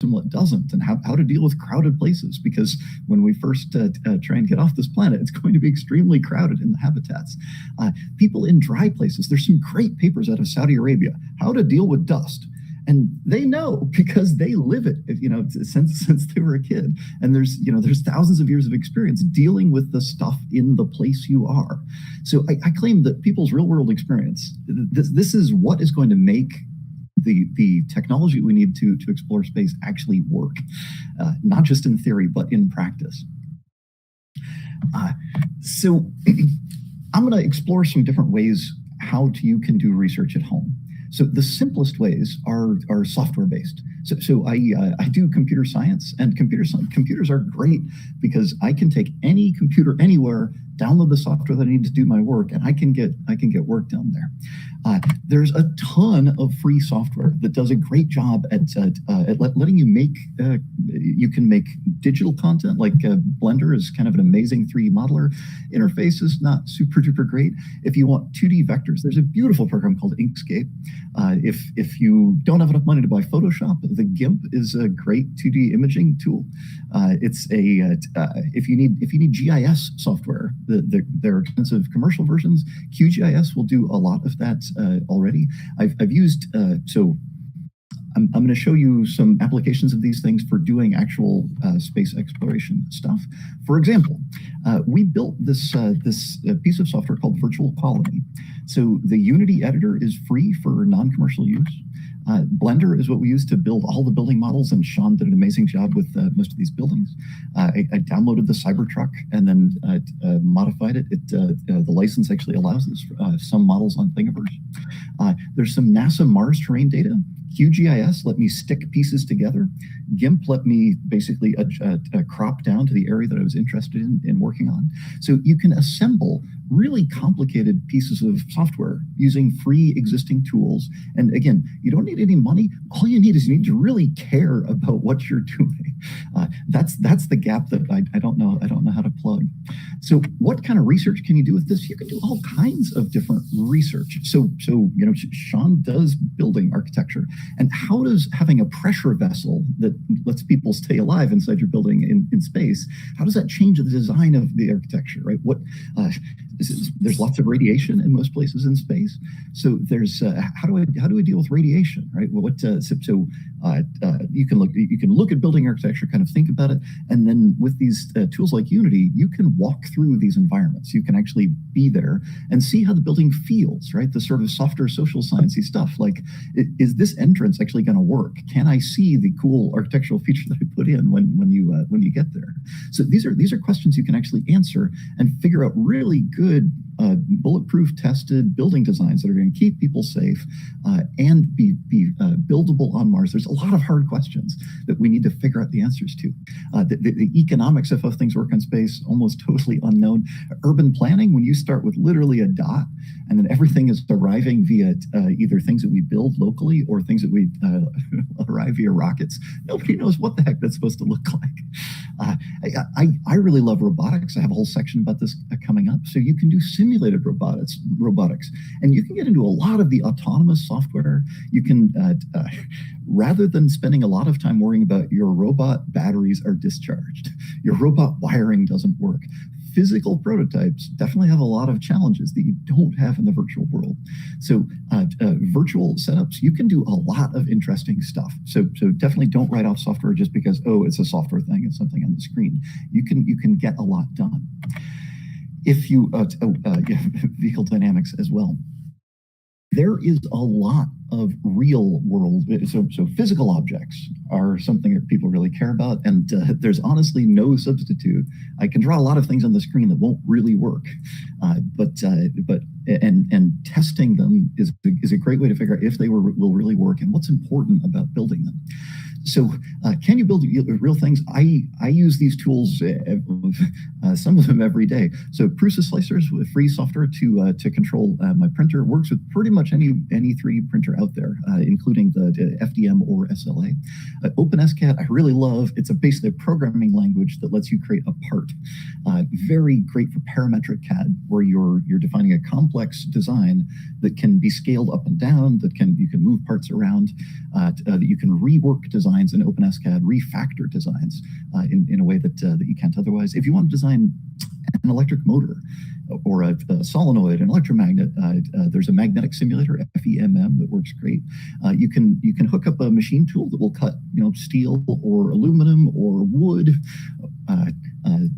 and what doesn't, and how to deal with crowded places. Because when we first try and get off this planet, it's going to be extremely crowded in the habitats. People in dry places, there's some great papers out of Saudi Arabia, how to deal with dust. And they know because they live it, since they were a kid. And there's thousands of years of experience dealing with the stuff in the place you are. So I claim that people's real world experience, this is what is going to make the technology we need to explore space actually work, not just in theory, but in practice. So I'm going to explore some different ways how you can do research at home. So the simplest ways are software-based. So I do computer science, and computers are great because I can take any computer anywhere, download the software that I need to do my work, and I can get work done there. There's a ton of free software that does a great job at letting you make. You can make digital content, like Blender is kind of an amazing 3D modeler. Interface is not super duper great. If you want 2D vectors, there's a beautiful program called Inkscape. If you don't have enough money to buy Photoshop, the GIMP is a great 2D imaging tool. If you need GIS software, there are expensive commercial versions. QGIS will do a lot of that already. I've used I'm going to show you some applications of these things for doing actual space exploration stuff. For example, we built this piece of software called Virtual Colony. So the Unity editor is free for non-commercial use. Blender is what we use to build all the building models, and Sean did an amazing job with most of these buildings. I downloaded the Cybertruck and then modified it. The license actually allows this some models on Thingiverse. There's some NASA Mars terrain data. QGIS let me stick pieces together. GIMP let me basically crop down to the area that I was interested in working on. So you can assemble really complicated pieces of software using free existing tools. And again, you don't need any money. All you need to really care about what you're doing. That's the gap that I don't know how to plug. So what kind of research can you do with this? You can do all kinds of different research. So Sean does building architecture. And how does having a pressure vessel that lets people stay alive inside your building in space, how does that change the design of the architecture, right? There's lots of radiation in most places in space. So there's how do we deal with radiation, right? Well, you can look at building architecture, kind of think about it, and then with these tools like Unity, you can walk through these environments. You can actually be there and see how the building feels, right? The sort of softer social sciencey stuff, like is this entrance actually going to work? Can I see the cool architectural feature that I put in when you get there? So these are questions you can actually answer and figure out really good bulletproof tested building designs that are going to keep people safe and be buildable on Mars. There's a lot of hard questions that we need to figure out the answers to. The economics of how things work in space, almost totally unknown. Urban planning, when you start with literally a dot and then everything is arriving via either things that we build locally or things that we arrive via rockets, nobody knows what the heck that's supposed to look like. I really love robotics. I have a whole section about this coming up. So you can do simulated robotics, and you can get into a lot of the autonomous software. You can, rather than spending a lot of time worrying about your robot batteries are discharged, your robot wiring doesn't work. Physical prototypes definitely have a lot of challenges that you don't have in the virtual world. So virtual setups, you can do a lot of interesting stuff. So definitely don't write off software just because, oh, it's a software thing, it's something on the screen. You can get a lot done. If you, vehicle dynamics as well. There is a lot of real world, so physical objects are something that people really care about, and there's honestly no substitute. I can draw a lot of things on the screen that won't really work, but testing them is a great way to figure out if they will really work and what's important about building them. So can you build real things? I use these tools, some of them every day. So Prusa Slicers with free software to control my printer works with pretty much any 3D printer out there, including the FDM or SLA. OpenSCAD I really love. It's basically a programming language that lets you create a part. Very great for parametric CAD, where you're defining a complex design that can be scaled up and down, that you can move parts around, that you can rework design designs in OpenSCAD, refactor designs in a way that you can't otherwise. If you want to design an electric motor or a solenoid, an electromagnet, there's a magnetic simulator, FEMM, that works great. You can hook up a machine tool that will cut steel or aluminum or wood.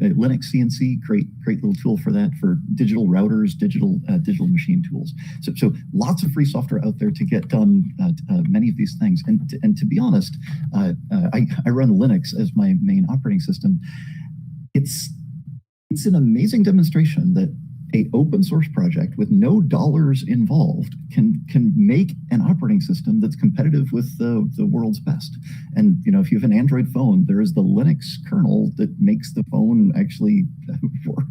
Linux CNC, great little tool for that, for digital routers, digital machine tools. So lots of free software out there to get done many of these things. And to be honest, I run Linux as my main operating system. It's an amazing demonstration that a open source project with no dollars involved can make an operating system that's competitive with the world's best. And if you have an Android phone, there is the Linux kernel that makes the phone actually work.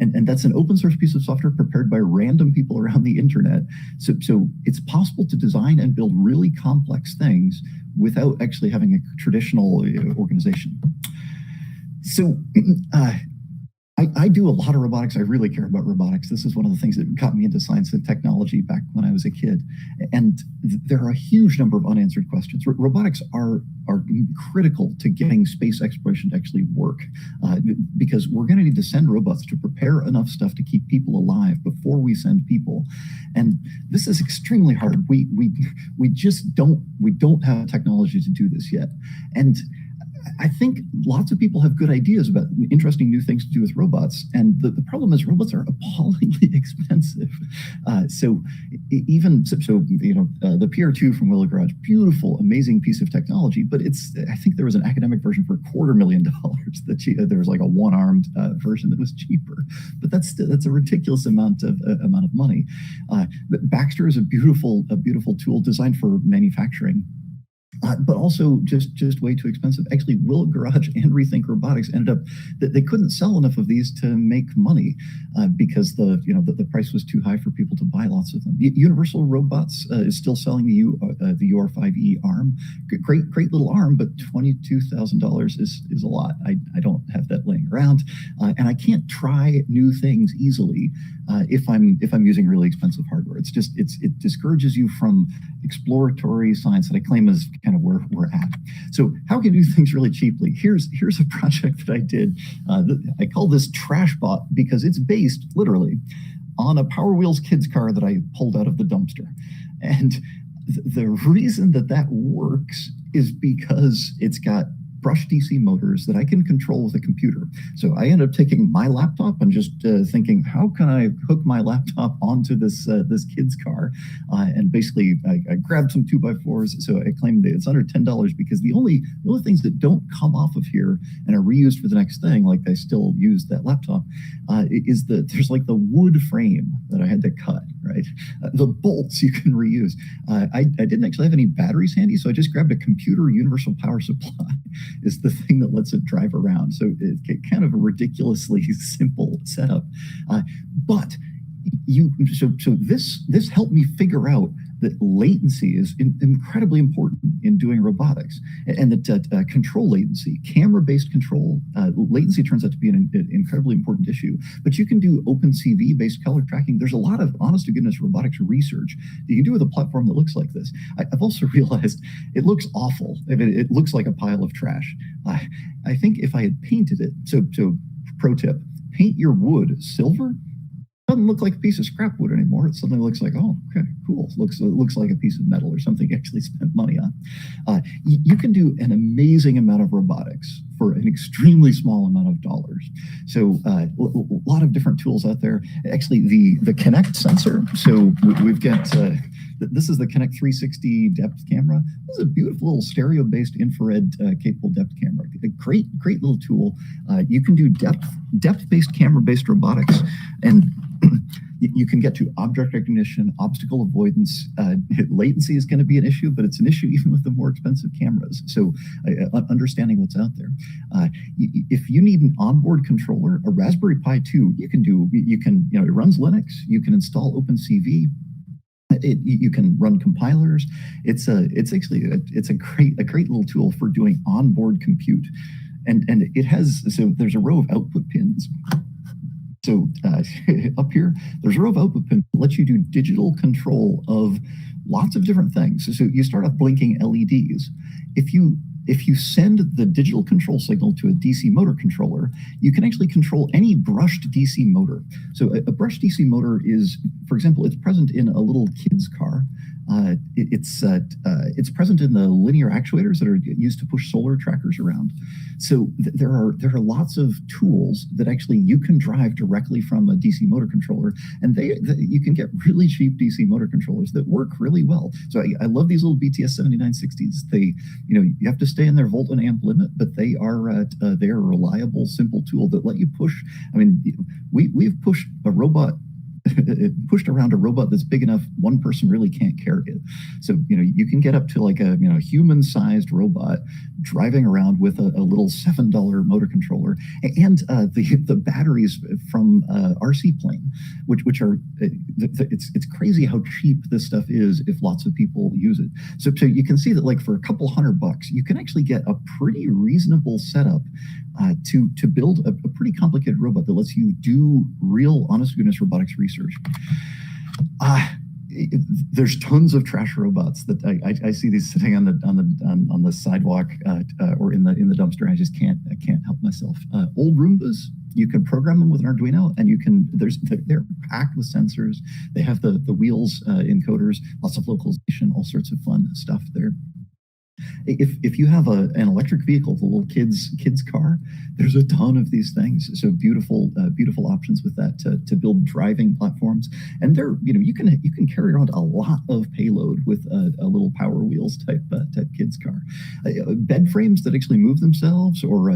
And that's an open source piece of software prepared by random people around the internet. So it's possible to design and build really complex things without actually having a traditional organization. So I do a lot of robotics. I really care about robotics. This is one of the things that got me into science and technology back when I was a kid. And there are a huge number of unanswered questions. Robotics are critical to getting space exploration to actually work, because we're going to need to send robots to prepare enough stuff to keep people alive before we send people. And this is extremely hard. We just don't have technology to do this yet. And I think lots of people have good ideas about interesting new things to do with robots. And the problem is robots are appallingly expensive. The PR2 from Willow Garage, beautiful, amazing piece of technology, but I think there was an academic version for $250,000 there was like a one-armed version that was cheaper, but that's a ridiculous amount of money. But Baxter is a beautiful tool designed for manufacturing. But also just way too expensive. Actually, Willow Garage and Rethink Robotics ended up that they couldn't sell enough of these to make money because the price was too high for people to buy lots of them. Universal Robots is still selling the UR5E arm. Great little arm, but $22,000 is a lot. I don't have that laying around, and I can't try new things easily if I'm using really expensive hardware. It discourages you from exploratory science that I claim is kind of where we're at. So how can you do things really cheaply? Here's a project that I did. I call this TrashBot because it's based literally on a Power Wheels kids car that I pulled out of the dumpster. And the reason that works is because it's got brush DC motors that I can control with a computer. So I ended up taking my laptop and just thinking, how can I hook my laptop onto this kid's car? And basically, I grabbed some 2x4s. So I claimed that it's under $10 because the only things that don't come off of here and are reused for the next thing, like I still use that laptop, is that there's like the wood frame that I had to cut, right? The bolts you can reuse. I didn't actually have any batteries handy, so I just grabbed a computer universal power supply. Is the thing that lets it drive around. So it's kind of a ridiculously simple setup. But this helped me figure out that latency is incredibly important in doing robotics, and that control latency, camera-based control, latency turns out to be an incredibly important issue. But you can do OpenCV-based color tracking. There's a lot of honest-to-goodness robotics research that you can do with a platform that looks like this. I've also realized it looks awful. I mean, it looks like a pile of trash. I think if I had painted it, so pro tip, paint your wood silver. Doesn't look like a piece of scrap wood anymore. It suddenly looks like, oh, okay, cool. It looks like a piece of metal or something you actually spent money on. You can do an amazing amount of robotics for an extremely small amount of dollars. So a lot of different tools out there. Actually, the Kinect sensor. So we've got this is the Kinect 360 depth camera. This is a beautiful little stereo-based infrared capable depth camera. A great little tool. You can do depth-based camera-based robotics, and you can get to object recognition, obstacle avoidance. Latency is going to be an issue, but it's an issue even with the more expensive cameras. So understanding what's out there. If you need an onboard controller, a Raspberry Pi 2, it runs Linux. You can install OpenCV. You can run compilers. It's a great little tool for doing onboard compute, and there's a row of output pins. So up here, there's a row of output pins that lets you do digital control of lots of different things. So you start off blinking LEDs, if you send the digital control signal to a DC motor controller, you can actually control any brushed DC motor. So a brushed DC motor is, for example, it's present in a little kid's car. It's present in the linear actuators that are used to push solar trackers around. So there are lots of tools that actually you can drive directly from a DC motor controller, and you can get really cheap DC motor controllers that work really well. So I love these little BTS 7960s. You have to stay in their volt and amp limit, but they are a reliable, simple tool that let you push. I mean, we've pushed a robot. Pushed around a robot that's big enough one person really can't carry it. So you can get up to like a human-sized robot driving around with a little $7 motor controller, and the batteries from RC plane, which are it's crazy how cheap this stuff is if lots of people use it. So you can see that like for a couple $100, you can actually get a pretty reasonable setup to build a pretty complicated robot that lets you do real, honest-to-goodness robotics research. There's tons of trash robots that I see these sitting on the sidewalk or in the dumpster. I just can't help myself. Old Roombas, you can program them with an Arduino, and they're packed with sensors. They have the wheels encoders, lots of localization, all sorts of fun stuff there. If you have an electric vehicle, the little kids car, there's a ton of these things. So beautiful options with that to build driving platforms. And you can carry around a lot of payload with a little Power Wheels type kids car. Bed frames that actually move themselves, or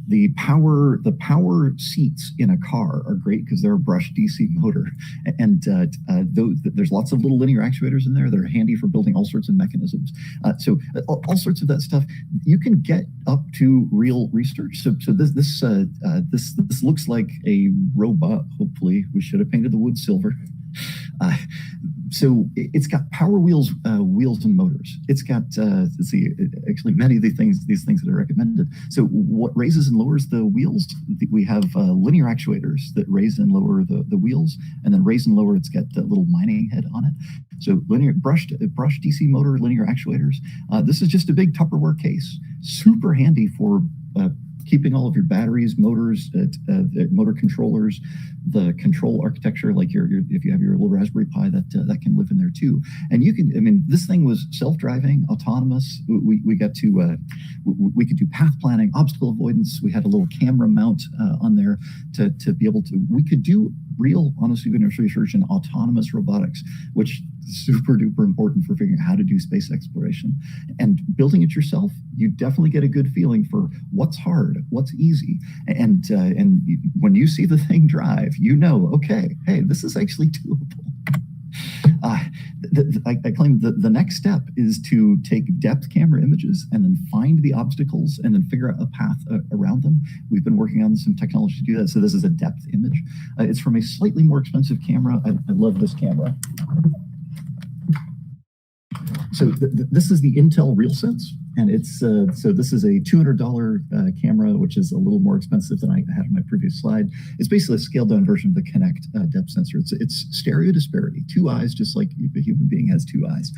the power seats in a car are great because they're a brushed DC motor, and there's lots of little linear actuators in there that are handy for building all sorts of mechanisms. So all sorts of that stuff you can get up to real research. So this looks like a robot. Hopefully, we should have painted the wood silver. So it's got Power Wheels, wheels and motors. It's got let's see, actually many of these things that are recommended. So what raises and lowers the wheels? We have linear actuators that raise and lower the wheels, and then raise and lower. It's got a little mining head on it. So linear brushed DC motor, linear actuators. This is just a big Tupperware case, super handy for keeping all of your batteries, motors, motor controllers, the control architecture, like if you have your little Raspberry Pi, that can live in there too. And this thing was self-driving, autonomous. We got to we could do path planning, obstacle avoidance. We had a little camera mount on there to be able to. We could do real, honest-to-goodness research in autonomous robotics, which is super duper important for figuring out how to do space exploration. And building it yourself, you definitely get a good feeling for what's hard, what's easy, and when you see the thing drive, okay, hey, this is actually doable. I claim that the next step is to take depth camera images and then find the obstacles and then figure out a path around them. We've been working on some technology to do that. So this is a depth image. It's from a slightly more expensive camera. I love this camera. So this is the Intel RealSense, and it's so this is a $200 camera, which is a little more expensive than I had in my previous slide. It's basically a scaled down version of the Kinect depth sensor. It's stereo disparity, two eyes, just like a human being has two eyes.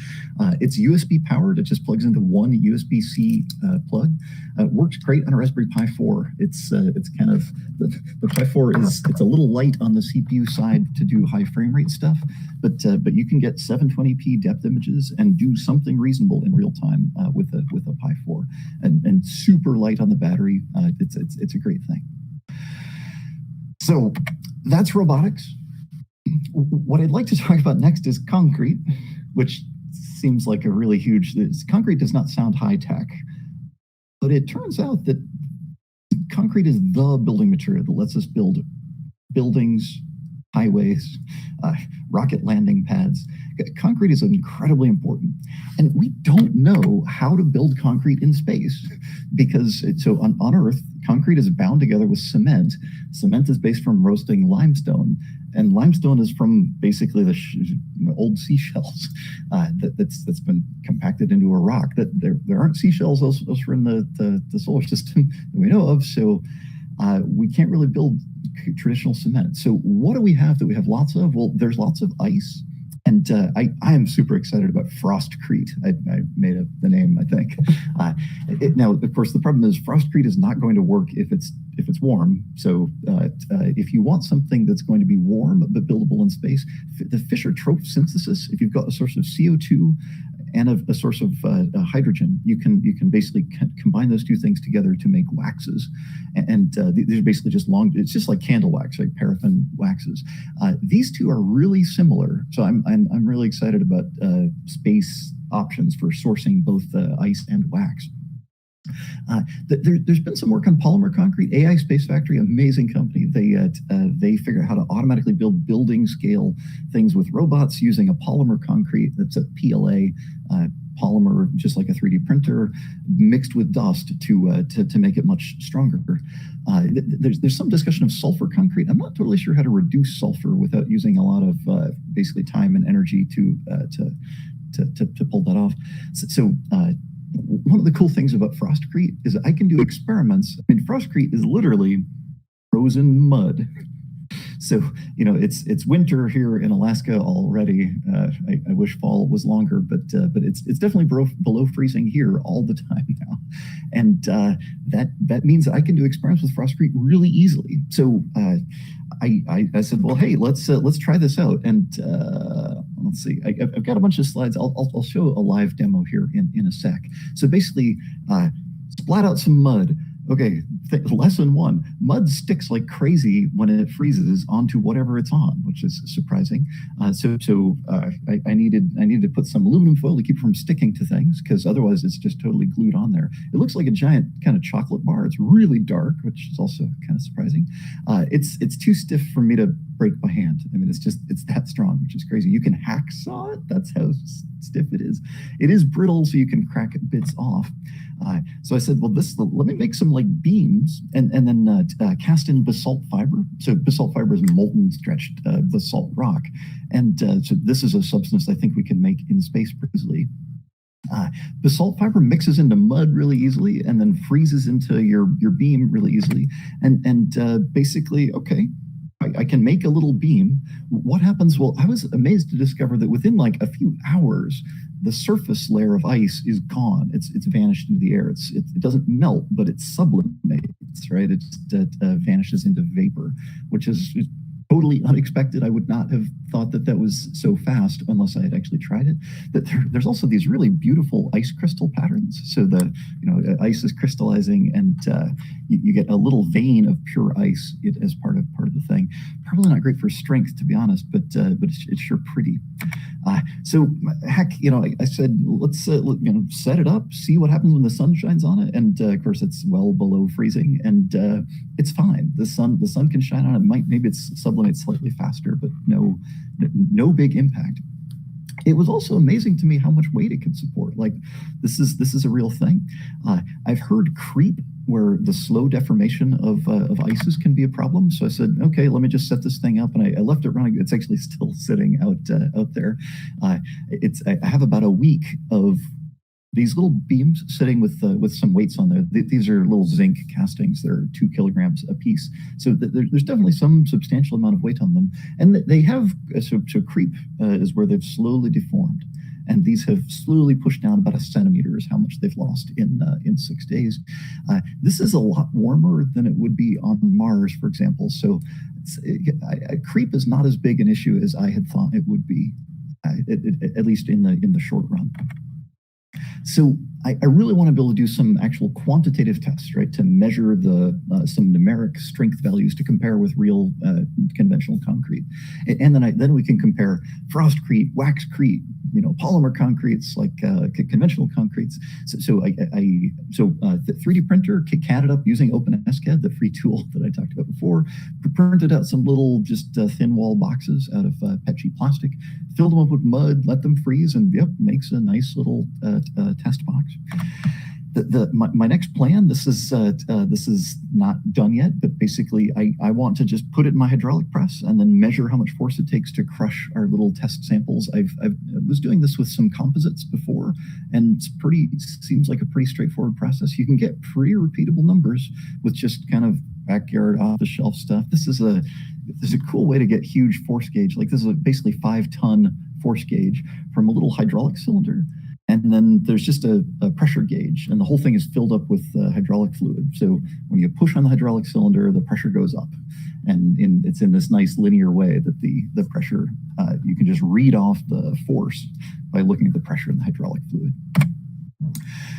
It's USB powered. It just plugs into one USB-C plug. Works great on a Raspberry Pi 4. It's kind of the Pi 4 it's a little light on the CPU side to do high frame rate stuff, but you can get 720p depth images and do something reasonable in real time with a Pi 4, and super light on the battery. It's a great thing. So that's robotics. What I'd like to talk about next is concrete, which seems like a really huge. Concrete does not sound high tech, but it turns out that concrete is the building material that lets us build buildings, highways, rocket landing pads. Concrete is incredibly important. And we don't know how to build concrete in space, because on Earth, concrete is bound together with cement. Cement is based from roasting limestone, and limestone is from basically the old seashells that's been compacted into a rock. That there aren't seashells elsewhere in the solar system that we know of, so we can't really build traditional cement. So what do we have that we have lots of? Well, there's lots of ice. And I am super excited about Frostcrete. I made up the name, I think. Now, of course, the problem is Frostcrete is not going to work if it's warm. So if you want something that's going to be warm but buildable in space, the Fischer-Tropsch synthesis, if you've got a source of CO2 and a source of hydrogen, you can basically combine those two things together to make waxes. And these are basically just it's just like candle wax, like paraffin waxes. These two are really similar. So I'm really excited about space options for sourcing both ice and wax. There's been some work on polymer concrete. AI Space Factory, amazing company. They figure out how to automatically build building scale things with robots using a polymer concrete that's a PLA polymer, just like a 3D printer, mixed with dust to make it much stronger. There's some discussion of sulfur concrete. I'm not totally sure how to reduce sulfur without using a lot of basically time and energy to pull that off. So one of the cool things about Frostcrete is I can do experiments. I mean, Frostcrete is literally frozen mud. So, it's winter here in Alaska already. I wish fall was longer, but it's definitely below freezing here all the time now. And that means that I can do experiments with Frostcrete really easily. So I said, well, hey, let's try this out. And let's see, I've got a bunch of slides. I'll show a live demo here in a sec. So basically, splat out some mud. Okay, lesson one, mud sticks like crazy when it freezes onto whatever it's on, which is surprising. So I needed to put some aluminum foil to keep it from sticking to things, because otherwise it's just totally glued on there. It looks like a giant kind of chocolate bar. It's really dark, which is also kind of surprising. It's too stiff for me to break by hand. I mean, it's that strong, which is crazy. You can hacksaw it. That's how stiff it is. It is brittle, so you can crack bits off. So I said, well, let me make some like beams and then cast in basalt fiber. So basalt fiber is molten stretched basalt rock. And so this is a substance I think we can make in space pretty easily. Basalt fiber mixes into mud really easily and then freezes into your beam really easily. And basically, okay, I can make a little beam. What happens? Well, I was amazed to discover that within like a few hours, the surface layer of ice is gone. It's vanished into the air. It doesn't melt, but it sublimates, right? It vanishes into vapor, which is totally unexpected. I would not have thought that was so fast unless I had actually tried it. But there's also these really beautiful ice crystal patterns. So the ice is crystallizing, and you get a little vein of pure ice as part of the thing. Probably not great for strength, to be honest, but it's sure pretty. So heck, I said let's set it up, see what happens when the sun shines on it, and of course it's well below freezing, and it's fine. The sun can shine on it. Maybe it's sublimates slightly faster, but no big impact. It was also amazing to me how much weight it could support. Like this is a real thing. I've heard creep, where the slow deformation of ices can be a problem. So I said, okay, let me just set this thing up, and I left it running. It's actually still sitting out there. I have about a week of these little beams sitting with some weights on there. These are little zinc castings. They're 2 kilograms a piece. So there's definitely some substantial amount of weight on them. And they have, so creep is where they've slowly deformed. And these have slowly pushed down about 1 centimeter is how much they've lost in 6 days. This is a lot warmer than it would be on Mars, for example. So creep is not as big an issue as I had thought it would be, at least in the short run. So I really want to be able to do some actual quantitative tests, right, to measure some numeric strength values to compare with real conventional concrete, and then we can compare Frostcrete, Waxcrete, polymer concretes like conventional concretes. So 3D printer CAD it up using OpenSCAD, the free tool that I talked about before. Printed out some little just thin wall boxes out of PET sheet plastic, filled them up with mud, let them freeze, and makes a nice little test box. My next plan, this is not done yet, but basically I want to just put it in my hydraulic press and then measure how much force it takes to crush our little test samples. I was doing this with some composites before, and seems like a pretty straightforward process. You can get pretty repeatable numbers with just kind of backyard off-the-shelf stuff. This is a cool way to get huge force gauge. Like this is basically 5-ton force gauge from a little hydraulic cylinder. And then there's just a pressure gauge, and the whole thing is filled up with hydraulic fluid. So when you push on the hydraulic cylinder, the pressure goes up. And it's in this nice linear way that the pressure, you can just read off the force by looking at the pressure in the hydraulic fluid.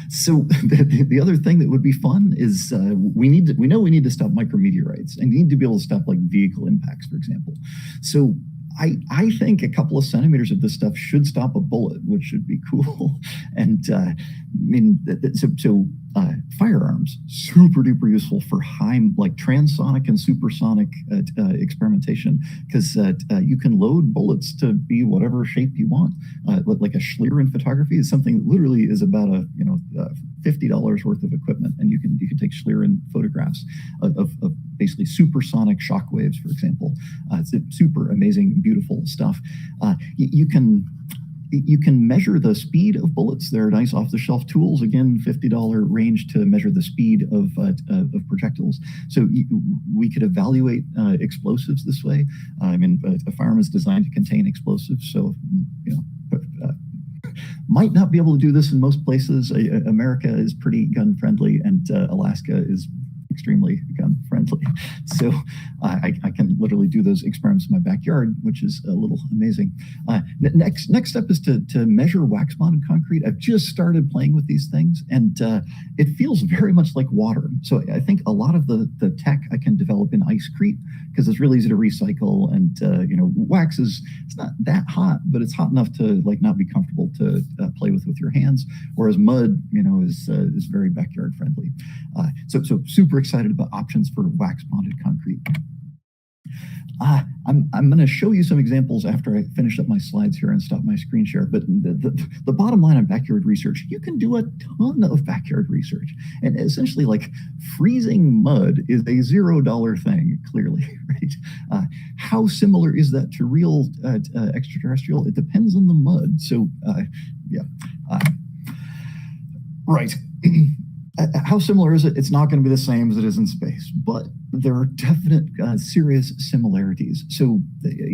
So the other thing that would be fun is we know we need to stop micrometeorites and need to be able to stop like vehicle impacts, for example. So I think a couple of centimeters of this stuff should stop a bullet, which should be cool. And I mean, firearms, super duper useful for high, like transonic and supersonic experimentation, because you can load bullets to be whatever shape you want. Like a Schlieren in photography is something that literally is about $50 worth of equipment, and you can take Schlieren photographs of basically supersonic shock waves, for example. It's super amazing, beautiful stuff. You can measure the speed of bullets. There are nice off-the-shelf tools, again, $50 range to measure the speed of projectiles. So we could evaluate explosives this way. I mean, a firearm is designed to contain explosives, so might not be able to do this in most places. America is pretty gun-friendly, and Alaska is extremely gun friendly. So I can literally do those experiments in my backyard, which is a little amazing. Next step is to measure wax-bonded concrete. I've just started playing with these things, and it feels very much like water. So I think a lot of the tech I can develop in icecrete, because it's really easy to recycle, and wax it's not that hot, but it's hot enough to like not be comfortable to play with your hands, whereas mud is very backyard friendly. So super excited about options for wax-bonded concrete. I'm going to show you some examples after I finish up my slides here and stop my screen share. But the bottom line on backyard research, you can do a ton of backyard research. And essentially, like, freezing mud is a $0 thing, clearly, right? How similar is that to real extraterrestrial? It depends on the mud. So, right. How similar is it? It's not going to be the same as it is in space, but there are definite serious similarities. So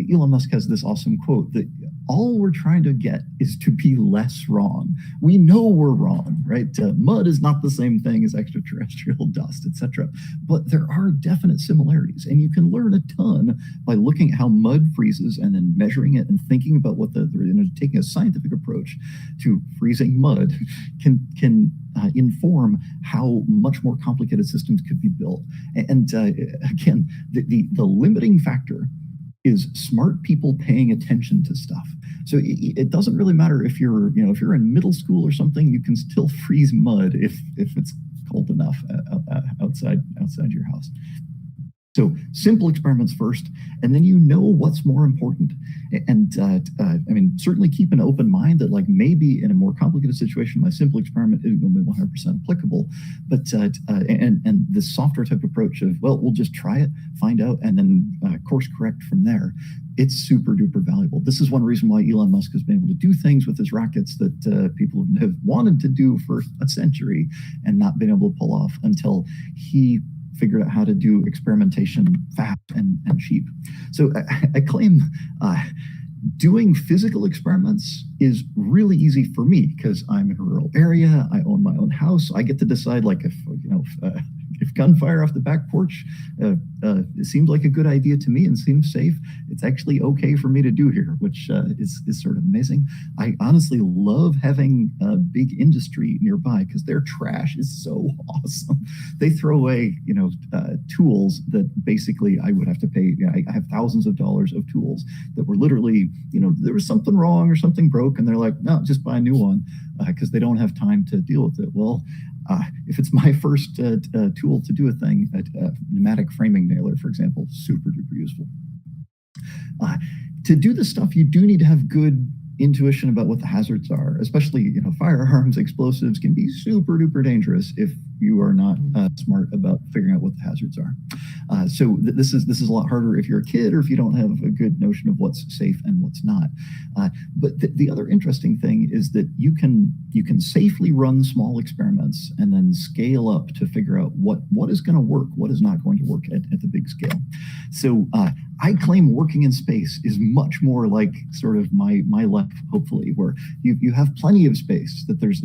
Elon Musk has this awesome quote that all we're trying to get is to be less wrong. We know we're wrong, right? Mud is not the same thing as extraterrestrial dust, etc. But there are definite similarities, and you can learn a ton by looking at how mud freezes and then measuring it and thinking about what taking a scientific approach to freezing mud can inform how much more complicated systems could be built. And again, the limiting factor is smart people paying attention to stuff. So it doesn't really matter if you're in middle school or something, you can still freeze mud if it's cold enough outside your house. So simple experiments first, and then what's more important. And I mean, certainly keep an open mind that like maybe in a more complicated situation, my simple experiment isn't going to be 100% applicable. But and this software type approach of, well, we'll just try it, find out, and then course correct from there. It's super duper valuable. This is one reason why Elon Musk has been able to do things with his rockets that people have wanted to do for a century and not been able to pull off until he figured out how to do experimentation fast and cheap. So I claim doing physical experiments is really easy for me because I'm in a rural area. I own my own house. I get to decide, like, if gunfire off the back porch it seems like a good idea to me and seems safe, it's actually okay for me to do here, which is sort of amazing. I honestly love having a big industry nearby because their trash is so awesome. They throw away, tools that basically I would have to pay. I have thousands of dollars of tools that were literally, there was something wrong or something broke, and they're like, no, just buy a new one because they don't have time to deal with it. Well, if it's my first tool to do a thing, a pneumatic framing nailer, for example, super duper useful. To do this stuff, you do need to have good intuition about what the hazards are, especially, firearms, explosives can be super duper dangerous if you are not smart about figuring out what the hazards are. So this is a lot harder if you're a kid or if you don't have a good notion of what's safe and what's not. But the other interesting thing is that you can safely run small experiments and then scale up to figure out what is going to work, what is not going to work at the big scale. So I claim working in space is much more like sort of my life, hopefully, where you have plenty of space, that there's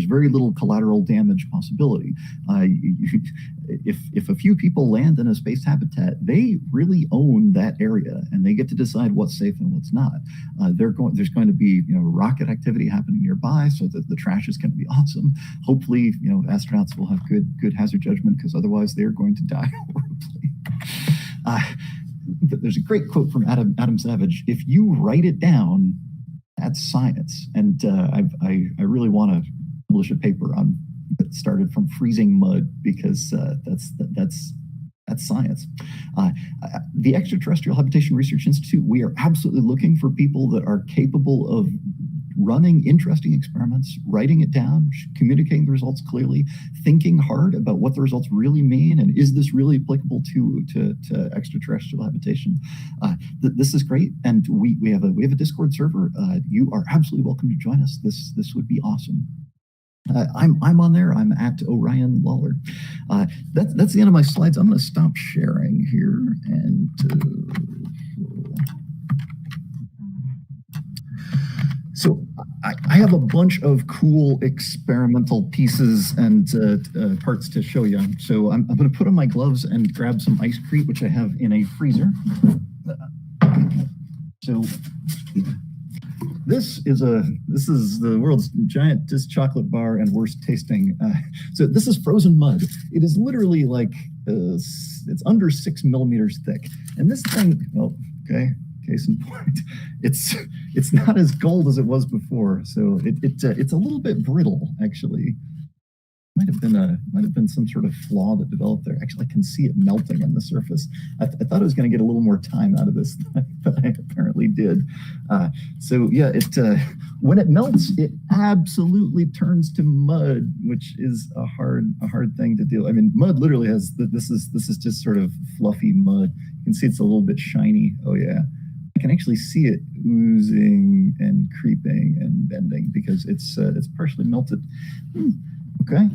very little collateral damage possibility. If a few people land in a space habitat, they really own that area, and they get to decide what's safe and what's not. There's going to be rocket activity happening nearby, so that the trash is going to be awesome. Hopefully, astronauts will have good hazard judgment, because otherwise they're going to die horribly. There's a great quote from Adam Savage: "If you write it down, that's science." And I really want to publish a paper on that started from freezing mud, because that's science. The Extraterrestrial Habitation Research Institute, we are absolutely looking for people that are capable of running interesting experiments, writing it down, communicating the results clearly, thinking hard about what the results really mean, and is this really applicable to extraterrestrial habitation. This is great, and we have a Discord server. You are absolutely welcome to join us. This would be awesome. I'm on there. I'm at Orion Lawler. That's the end of my slides. I'm going to stop sharing here and. So I have a bunch of cool experimental pieces and parts to show you. So I'm going to put on my gloves and grab some ice crete, which I have in a freezer. So this is the world's giantest chocolate bar and worst tasting. So this is frozen mud. It is literally like it's under 6 millimeters thick, and this thing. Oh, okay. Case in point, it's not as gold as it was before, so it's a little bit brittle. Actually, might have been some sort of flaw that developed there. Actually, I can see it melting on the surface. I thought I was going to get a little more time out of this than I apparently did. So yeah, when it melts, it absolutely turns to mud, which is a hard thing to do. I mean, mud literally has this is just sort of fluffy mud. You can see it's a little bit shiny. Oh yeah. I can actually see it oozing and creeping and bending because it's partially melted. Okay.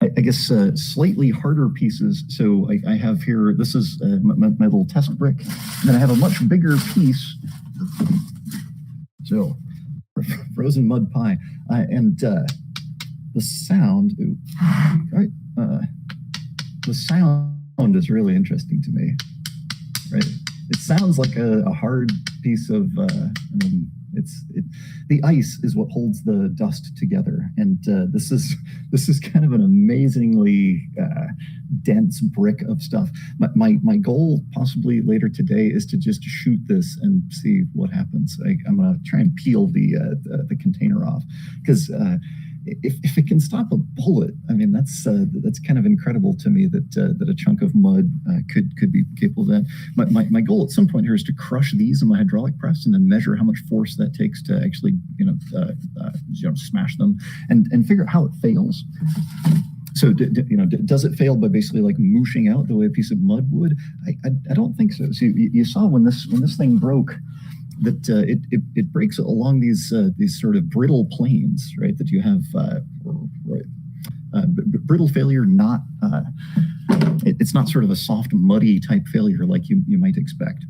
I guess slightly harder pieces. So I have here, this is my little test brick. And then I have a much bigger piece. So frozen mud pie. And the sound, the sound is really interesting to me, right? It sounds like a hard piece of, the ice is what holds the dust together. And this is kind of an amazingly dense brick of stuff. My goal possibly later today is to just shoot this and see what happens. I'm gonna try and peel the container off, because if it can stop a bullet, I mean, that's kind of incredible to me that a chunk of mud could be capable of that. My goal at some point here is to crush these in my hydraulic press and then measure how much force that takes to actually smash them and figure out how it fails. So does it fail by basically like mooshing out the way a piece of mud would? I don't think so. So you saw when this thing broke, that it breaks along these sort of brittle planes, right? That you have brittle failure. It's not sort of a soft, muddy type failure like you might expect.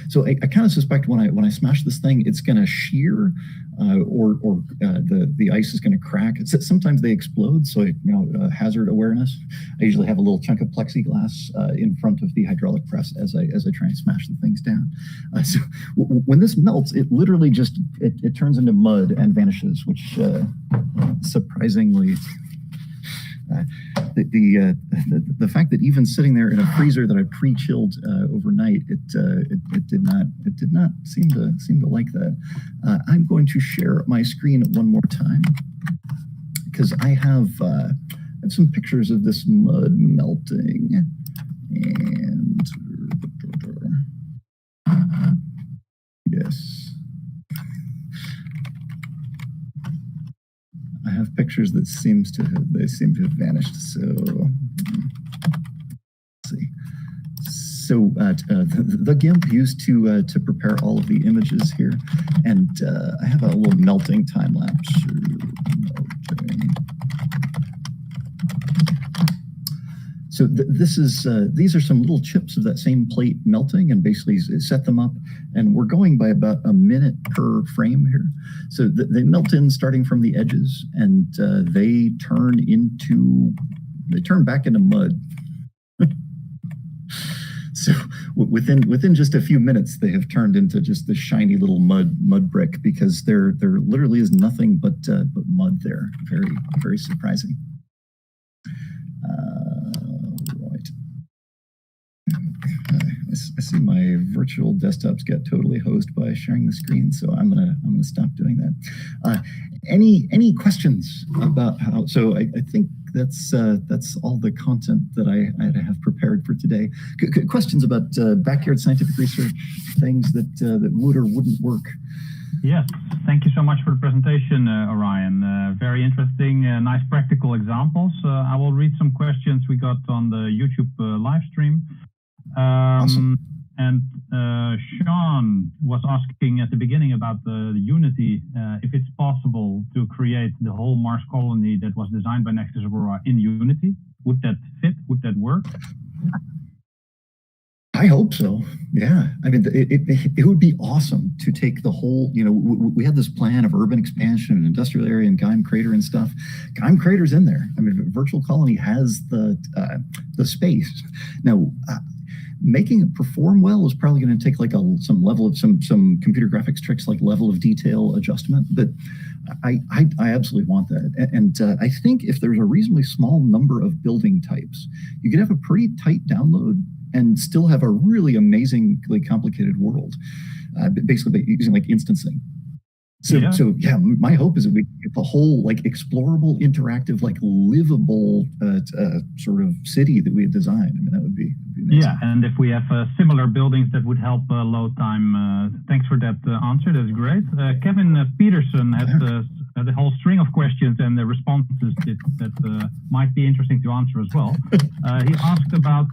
So I kind of suspect when I smash this thing, it's going to shear, or the ice is going to crack. Sometimes they explode, so hazard awareness. I usually have a little chunk of plexiglass in front of the hydraulic press as I try and smash the things down. So when this melts, it literally just it turns into mud and vanishes, which surprisingly. The fact that even sitting there in a freezer that I pre-chilled overnight, it did not seem to like that. I'm going to share my screen one more time because I have some pictures of this mud melting, and yes. I have pictures that seem to have vanished. So let's see. So the GIMP used to prepare all of the images here, and I have a little melting time lapse. So these are some little chips of that same plate melting, and basically set them up. And we're going by about a minute per frame here. So they melt in starting from the edges, and they turn back into mud. So within just a few minutes, they have turned into just this shiny little mud brick, because there literally is nothing but mud there. Very, very surprising. Right. I see my virtual desktops get totally hosed by sharing the screen, so I'm gonna stop doing that. Any questions about how? So I think that's all the content that I have prepared for today. Questions about backyard scientific research, things that would or wouldn't work? Yes, thank you so much for the presentation, Orion. Very interesting, nice practical examples. I will read some questions we got on the YouTube live stream. Awesome. And Sean was asking at the beginning about the Unity, if it's possible to create the whole Mars colony that was designed by Nexus Aurora in Unity. Would that fit? Would that work? I hope so. Yeah. I mean, it would be awesome to take the whole, we had this plan of urban expansion and industrial area and Geim Crater and stuff. Geim Crater's in there. I mean, Virtual Colony has the space. Now, making it perform well is probably going to take like some level of some computer graphics tricks, like level of detail adjustment. But I absolutely want that. And I think if there's a reasonably small number of building types, you could have a pretty tight download and still have a really amazingly complicated world, basically by using like instancing. So yeah, my hope is that we get the whole like explorable, interactive, like livable sort of city that we had designed. I mean, that would be amazing. Yeah, and if we have similar buildings, that would help load time. Thanks for that answer. That's great. Kevin Peterson has the whole string of questions and the responses that might be interesting to answer as well. He asked about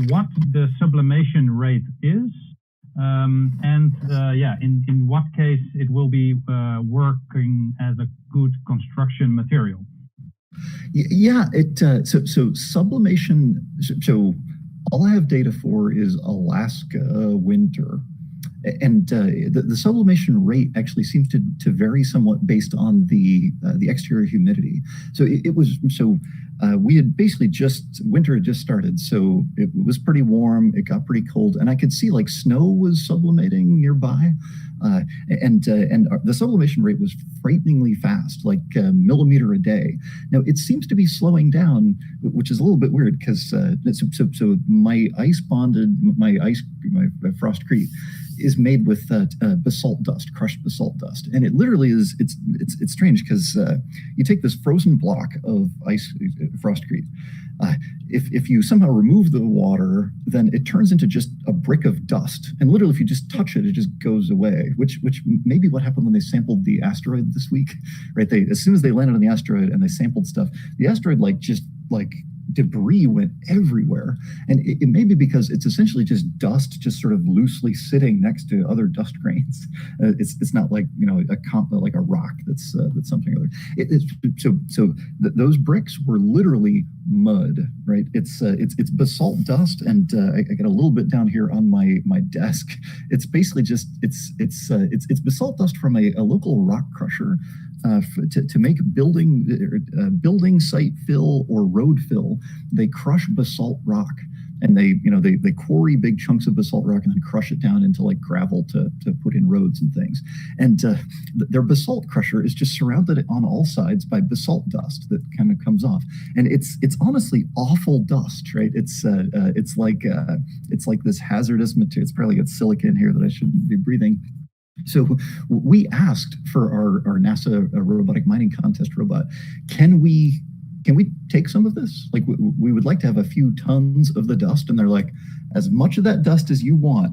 what the sublimation rate is. In what case it will be working as a good construction material? Yeah, so sublimation. So all I have data for is Alaska winter, and the sublimation rate actually seems to vary somewhat based on the exterior humidity. So we had basically winter had just started, so it was pretty warm. It got pretty cold, and I could see like snow was sublimating nearby, and the sublimation rate was frighteningly fast, like a millimeter a day. Now it seems to be slowing down, which is a little bit weird because so my frostcrete is made with basalt dust, crushed basalt dust, and it literally is. It's strange because you take this frozen block of ice frostcrete. If you somehow remove the water, then it turns into just a brick of dust, and literally, if you just touch it, it just goes away. Which may be what happened when they sampled the asteroid this week, right? As soon as they landed on the asteroid and they sampled stuff, the asteroid just debris went everywhere, and it may be because it's essentially just dust, just sort of loosely sitting next to other dust grains. It's not like like a rock that's something other. Those bricks were literally mud, right? It's basalt dust, and I got a little bit down here on my desk. It's basically just it's basalt dust from a local rock crusher. To make building site fill or road fill, they crush basalt rock, and they quarry big chunks of basalt rock and then crush it down into like gravel to put in roads and things. And their basalt crusher is just surrounded on all sides by basalt dust that kind of comes off, and it's honestly awful dust, right? It's like this hazardous material. It's probably got silica in here that I shouldn't be breathing. So we asked for our NASA robotic mining contest robot, can we take some of this? Like we would like to have a few tons of the dust, and they're like, as much of that dust as you want,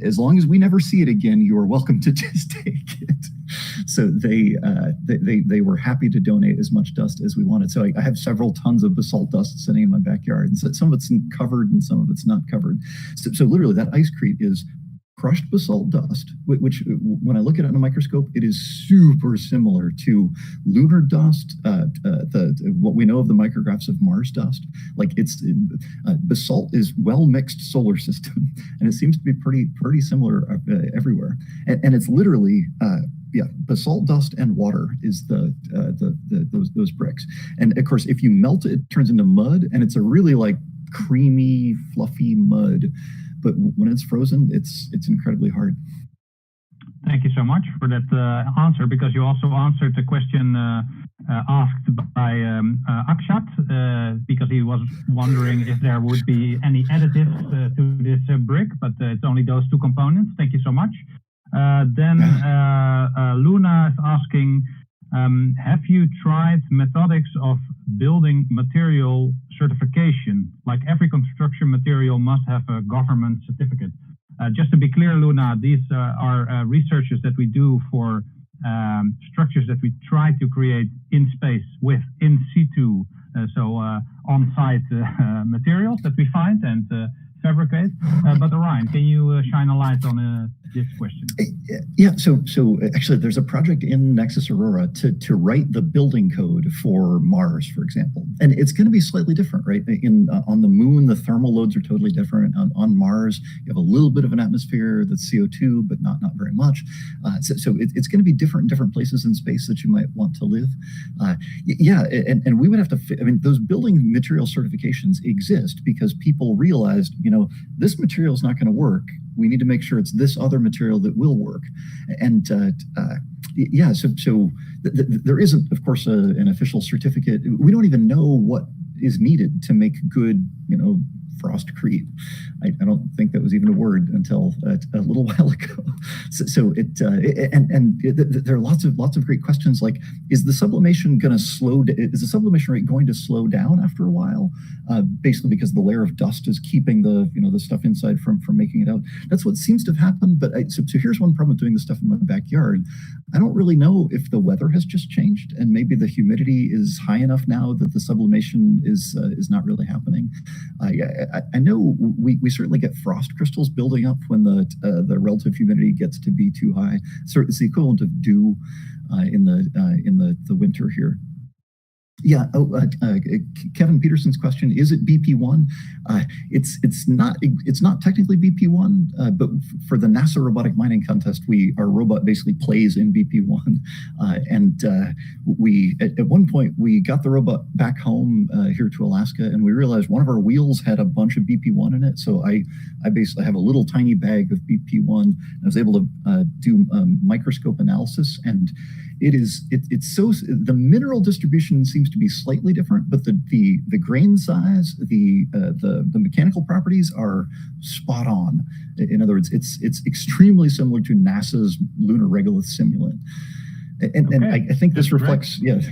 as long as we never see it again, you are welcome to just take it. So they were happy to donate as much dust as we wanted. So I have several tons of basalt dust sitting in my backyard, and so some of it's covered and some of it's not covered. So literally that icecrete is crushed basalt dust, which when I look at it in a microscope, it is super similar to lunar dust, what we know of the micrographs of Mars dust. Like basalt is well mixed solar system, and it seems to be pretty similar everywhere. And it's literally basalt dust and water is those bricks. And of course, if you melt it, it turns into mud, and it's a really like creamy, fluffy mud. But when it's frozen, it's incredibly hard. Thank you so much for that answer, because you also answered the question asked by Akshat, because he was wondering if there would be any additives to this brick, but it's only those two components. Thank you so much. Then Luna is asking, have you tried methods of building material certification? Like every construction material must have a government certificate. Just to be clear, Luna, these are researches that we do for structures that we try to create in space with in situ, on-site materials that we find and fabricate. But Orion, can you shine a light on this question? Yeah, so actually there's a project in Nexus Aurora to write the building code for Mars, for example. And it's going to be slightly different, right? On the moon, the thermal loads are totally different. On Mars, you have a little bit of an atmosphere that's CO2, but not very much. So it's going to be different in different places in space that you might want to live. And we would have to, those building material certifications exist because people realized, this material is not going to work. We need to make sure it's this other material that will work. And there isn't, of course, an official certificate. We don't even know what is needed to make good, frostcrete. I don't think that was even a word until a little while ago. There are lots of great questions like, is the sublimation going to is the sublimation rate going to slow down after a while? Basically because the layer of dust is keeping the stuff inside from making it out. That's what seems to have happened. But so here's one problem with doing this stuff in my backyard. I don't really know if the weather has just changed and maybe the humidity is high enough now that the sublimation is not really happening. I know we certainly get frost crystals building up when the relative humidity gets to be too high. So it's the equivalent of dew in the winter here. Yeah. Kevin Peterson's question: is it BP1? It's not technically BP1, but for the NASA robotic mining contest, our robot basically plays in BP1, and we at one point we got the robot back home here to Alaska, and we realized one of our wheels had a bunch of BP1 in it. So I basically have a little tiny bag of BP1. I was able to do microscope analysis, and it's so the mineral distribution seems to be slightly different, but the grain size, the mechanical properties are spot on. In other words, it's extremely similar to NASA's lunar regolith simulant, and I think this reflects because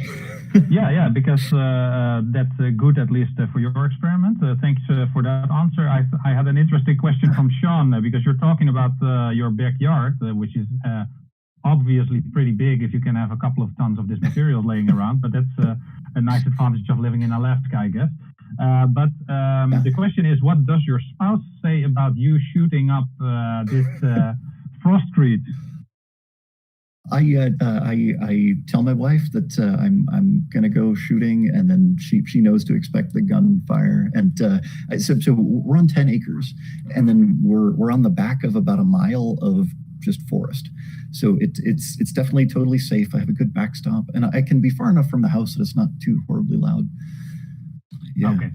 that's good, at least for your experiment. Thanks for that answer. I had an interesting question from Sean, because you're talking about your backyard, which is obviously pretty big if you can have a couple of tons of this material laying around, but that's a nice advantage of living in Alaska, I guess. The question is, what does your spouse say about you shooting up this frostcrete? I tell my wife that I'm gonna go shooting, and then she knows to expect the gunfire. And so we're on 10 acres, and then we're on the back of about a mile of just forest. So it's definitely totally safe. I have a good backstop, and I can be far enough from the house that it's not too horribly loud. Yeah. Okay.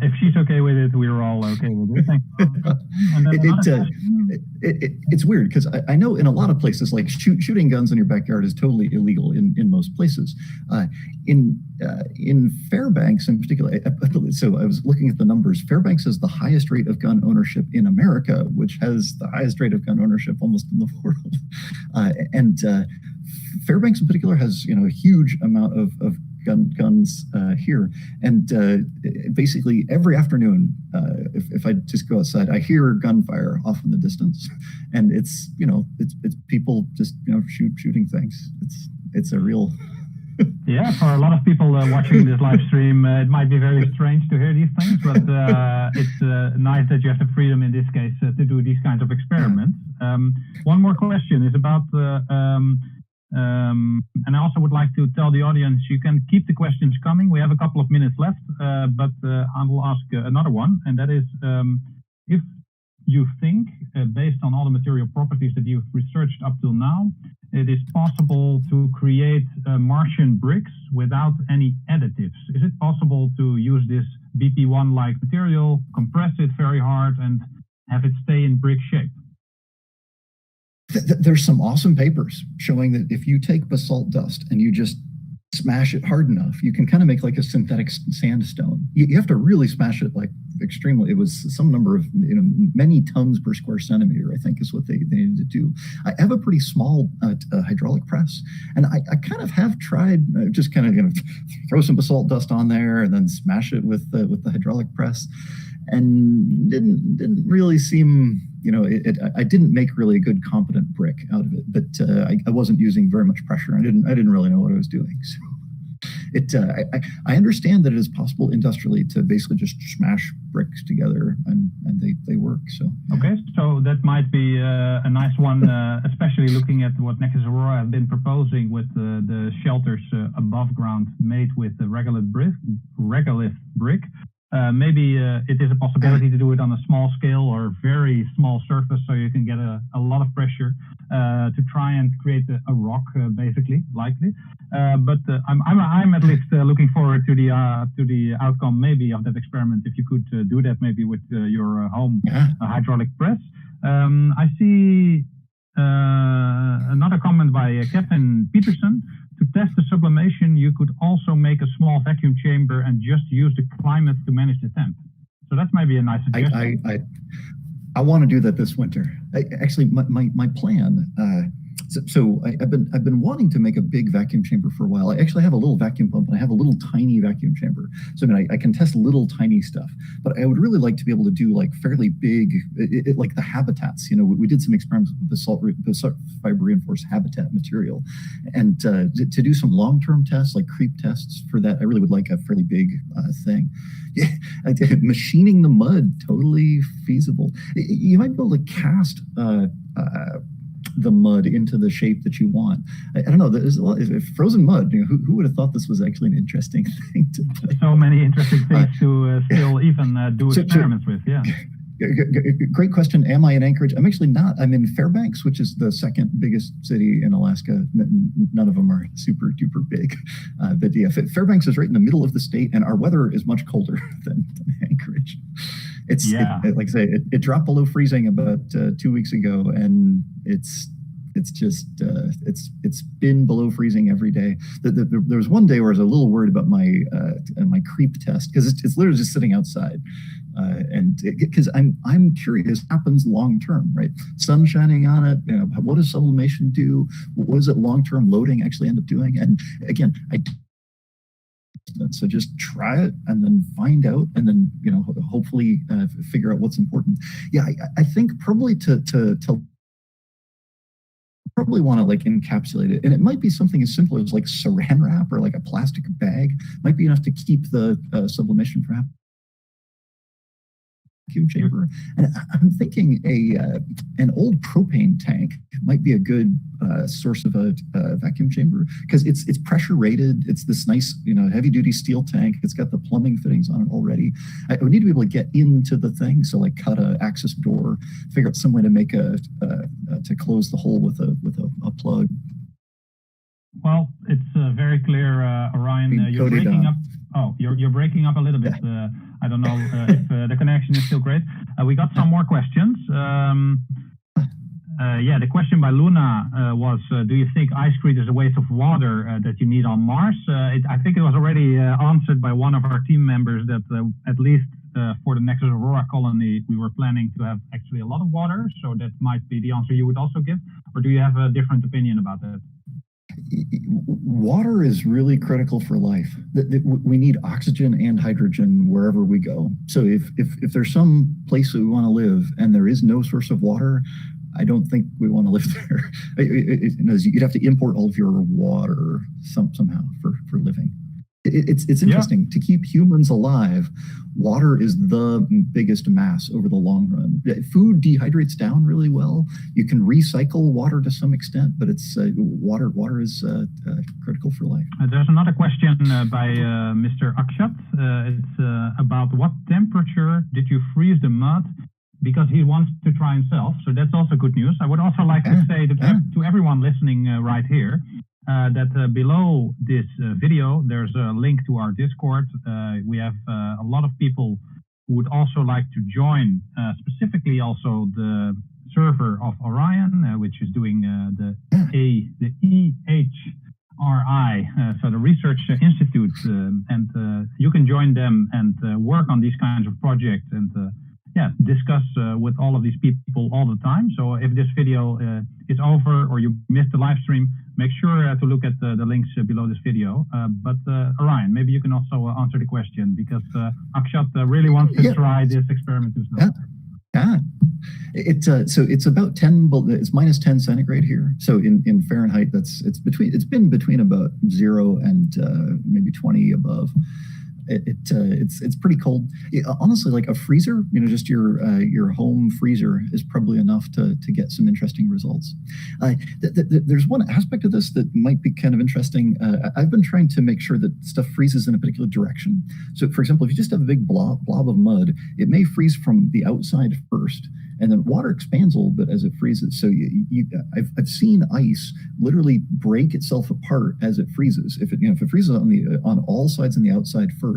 If she's okay with it, we're all okay with it. It's weird because I know in a lot of places, like shooting guns in your backyard is totally illegal in most places. In Fairbanks in particular, so I was looking at the numbers. Fairbanks has the highest rate of gun ownership in America, which has the highest rate of gun ownership almost in the world. And Fairbanks in particular has a huge amount of guns here, and basically every afternoon, if I just go outside, I hear gunfire off in the distance, and it's people just shooting things. It's a real Yeah, for a lot of people watching this live stream, it might be very strange to hear these things, but it's nice that you have the freedom in this case to do these kinds of experiments. One more question is about, and I also would like to tell the audience, you can keep the questions coming. We have a couple of minutes left, but I will ask another one, and that is, if you think, based on all the material properties that you've researched up till now, it is possible to create Martian bricks without any additives. Is it possible to use this BP1-like material, compress it very hard, and have it stay in brick shape? There's some awesome papers showing that if you take basalt dust and you just smash it hard enough, you can kind of make like a synthetic sandstone. You have to really smash it like extremely. It was some number of, many tons per square centimeter, I think is what they needed to do. I have a pretty small hydraulic press, and I kind of have tried just kind of throw some basalt dust on there and then smash it with the hydraulic press, and didn't really seem, I didn't make really a good competent brick out of it, but I wasn't using very much pressure. I didn't really know what I was doing. So I understand that it is possible industrially to basically just smash bricks together and they work. So yeah. Okay, so that might be a nice one, especially looking at what Nexus Aurora have been proposing with the shelters above ground made with the regolith brick. Maybe it is a possibility to do it on a small scale or very small surface, so you can get a lot of pressure to try and create a rock, basically, likely. But I'm at least looking forward to the outcome, maybe, of that experiment. If you could do that, maybe with your home hydraulic press. I see another comment by Kevin Peterson. To test the sublimation, you could also make a small vacuum chamber and just use the climate to manage the temp. So that's maybe a nice suggestion. I want to do that this winter. Actually, my plan. So I've been wanting to make a big vacuum chamber for a while. I actually have a little vacuum pump and I have a little tiny vacuum chamber. So I can test little tiny stuff, but I would really like to be able to do like fairly big, like the habitats. We did some experiments with basalt fiber reinforced habitat material, and to do some long-term tests, like creep tests for that, I really would like a fairly big thing. Yeah, machining the mud, totally feasible. You might be able to cast the mud into the shape that you want. I don't know. There's a lot of frozen mud. Who would have thought this was actually an interesting thing to play? So many interesting things to still even do experiments with. Yeah. Great question. Am I in Anchorage? I'm actually not. I'm in Fairbanks, which is the second biggest city in Alaska. None of them are super duper big. But yeah, Fairbanks is right in the middle of the state, and our weather is much colder than Anchorage. Like I say, it dropped below freezing about 2 weeks ago, and it's been below freezing every day. There was one day where I was a little worried about my creep test, because it's literally just sitting outside, and because I'm curious what happens long term, right? Sun shining on it. What does sublimation do? What does it long term loading actually end up doing? And again, so just try it and then find out, and then hopefully figure out what's important. Yeah, I think probably to probably want to like encapsulate it, and it might be something as simple as like saran wrap or like a plastic bag might be enough to keep the sublimation for vacuum chamber. And I'm thinking an old propane tank might be a good source of a vacuum chamber, because it's pressure rated. It's this nice heavy duty steel tank. It's got the plumbing fittings on it already. I would need to be able to get into the thing, so like cut a access door, figure out some way to make to close the hole with a plug. Well, it's very clear, Orion. You're breaking up. Oh, you're breaking up a little bit. Yeah. I don't know if the connection is still great. We got some more questions. The question by Luna was, do you think ISRU is a waste of water that you need on Mars? I think it was already answered by one of our team members that at least for the Nexus Aurora colony, we were planning to have actually a lot of water. So that might be the answer you would also give. Or do you have a different opinion about that? Water is really critical for life. We need oxygen and hydrogen wherever we go. So if there's some place that we want to live and there is no source of water, I don't think we want to live there. You'd have to import all of your water somehow for living. It's interesting to keep humans alive. Water is the biggest mass over the long run. Food dehydrates down really well. You can recycle water to some extent, but it's water is critical for life. There's another question by Mr. Akshat. It's about what temperature did you freeze the mud? Because he wants to try himself. So that's also good news. I would also like to say to everyone listening right here, that below this video, there's a link to our Discord. We have a lot of people who would also like to join, specifically also the server of Orion, which is doing the EHRI, so the Research Institute, and you can join them and work on these kinds of projects and discuss with all of these people all the time. So if this video is over or you missed the live stream, make sure to look at the links below this video. But Orion, maybe you can also answer the question, because Akshat really wants to try this experiment himself. So it's about 10. It's minus 10 centigrade here. So in Fahrenheit, it's been between about 0 and maybe 20 above. It's pretty cold. Honestly, like a freezer, just your home freezer is probably enough to get some interesting results. There's one aspect of this that might be kind of interesting. I've been trying to make sure that stuff freezes in a particular direction. So, for example, if you just have a big blob of mud, it may freeze from the outside first, and then water expands a little bit as it freezes. So I've seen ice literally break itself apart as it freezes. If it freezes on all sides and the outside first,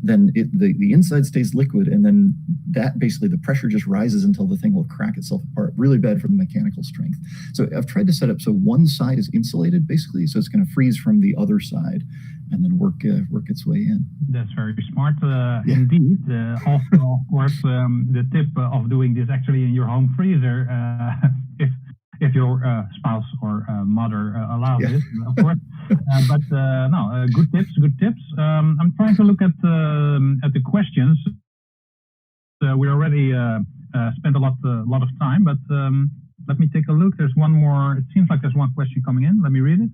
then the inside stays liquid, and then that basically the pressure just rises until the thing will crack itself apart. Really bad for the mechanical strength. So I've tried to set up so one side is insulated basically, so it's going to freeze from the other side and then work its way in. That's very smart indeed. Also, of course, the tip of doing this actually in your home freezer, if your spouse or mother allows it, of course. But no, good tips. I'm trying to look at the questions. We already spent a lot of time, but let me take a look. There's one more. It seems like there's one question coming in. Let me read it.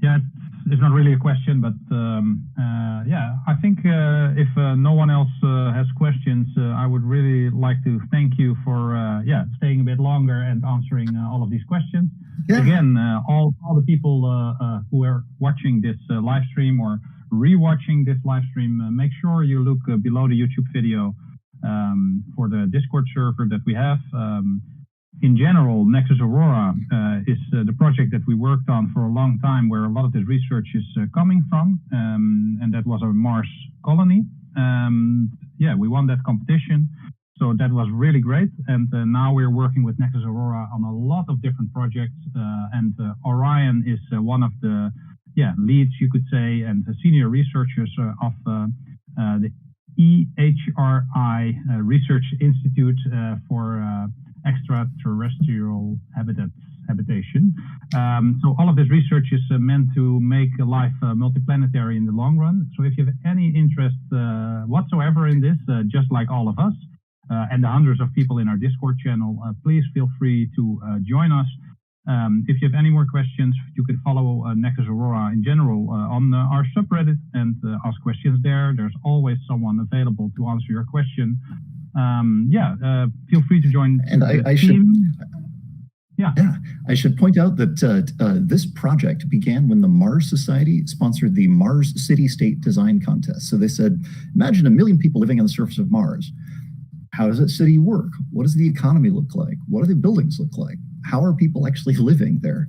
Yeah, it's not really a question, but I think if no one else has questions, I would really like to thank you for staying a bit longer and answering all of these questions. Yeah. Again, all the people who are watching this live stream or rewatching this live stream, make sure you look below the YouTube video for the Discord server that we have. In general, Nexus Aurora is the project that we worked on for a long time, where a lot of this research is coming from, and that was a Mars colony. We won that competition, so that was really great. And now we're working with Nexus Aurora on a lot of different projects, and Orion is one of the leads, you could say, and the senior researchers of the EHRI Research Institute for extraterrestrial habitation. So all of this research is meant to make life multi-planetary in the long run. So if you have any interest whatsoever in this, just like all of us and the hundreds of people in our Discord channel, please feel free to join us. If you have any more questions, you can follow Nexus Aurora in general on our subreddit and ask questions there. There's always someone available to answer your question. Feel free to join. And I should point out that this project began when the Mars Society sponsored the Mars City-State Design Contest. So they said, imagine 1 million people living on the surface of Mars. How does that city work? What does the economy look like? What do the buildings look like? How are people actually living there?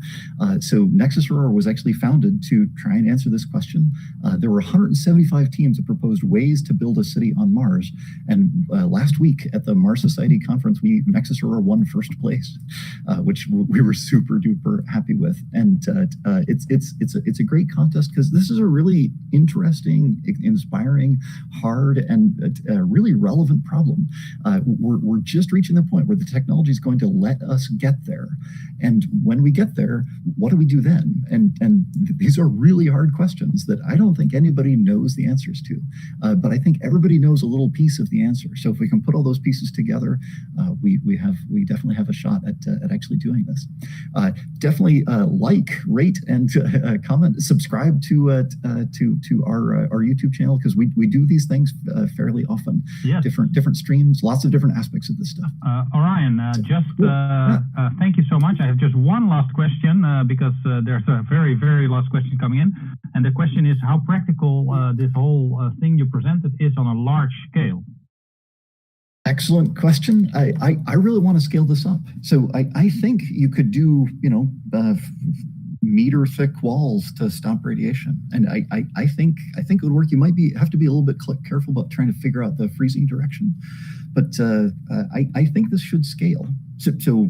So Nexus Aurora was actually founded to try and answer this question. There were 175 teams that proposed ways to build a city on Mars. And last week at the Mars Society conference, Nexus Aurora won first place, which we were super duper happy with. And it's a great contest because this is a really interesting, inspiring, hard, and really relevant problem. We're just reaching the point where the technology is going to let us get there. there. And when we get there, what do we do then? And these are really hard questions that I don't think anybody knows the answers to. But I think everybody knows a little piece of the answer. So if we can put all those pieces together, we definitely have a shot at actually doing this. Definitely like, rate, and comment. Subscribe to our YouTube channel, because we do these things fairly often. Yes. Different streams, lots of different aspects of this stuff. Orion, thank you so much. I have just one last question because there's a very last question coming in, and the question is how practical this whole thing you presented is on a large scale. Excellent question. I really want to scale this up. So I think you could do, meter thick walls to stop radiation. And I think it would work. You might have to be a little bit careful about trying to figure out the freezing direction. But I think this should scale. So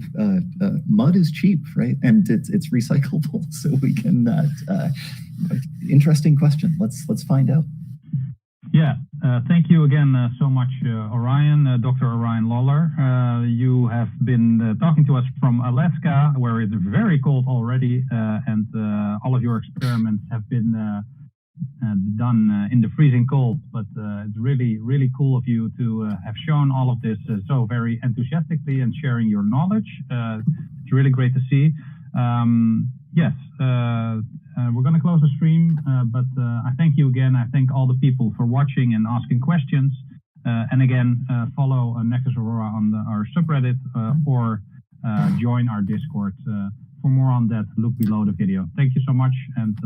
mud is cheap, right? And it's recyclable. So we can, interesting question. Let's find out. Yeah, thank you again so much, Orion, Dr. Orion Lawler. You have been talking to us from Alaska, where it's very cold already, and all of your experiments have been done in the freezing cold. But it's really cool of you to have shown all of this so very enthusiastically and sharing your knowledge. It's really great to see. Yes. We're going to close the stream, but I thank you again. I thank all the people for watching and asking questions. And again, follow Nexus Aurora on our subreddit or join our Discord. For more on that, look below the video. Thank you so much, and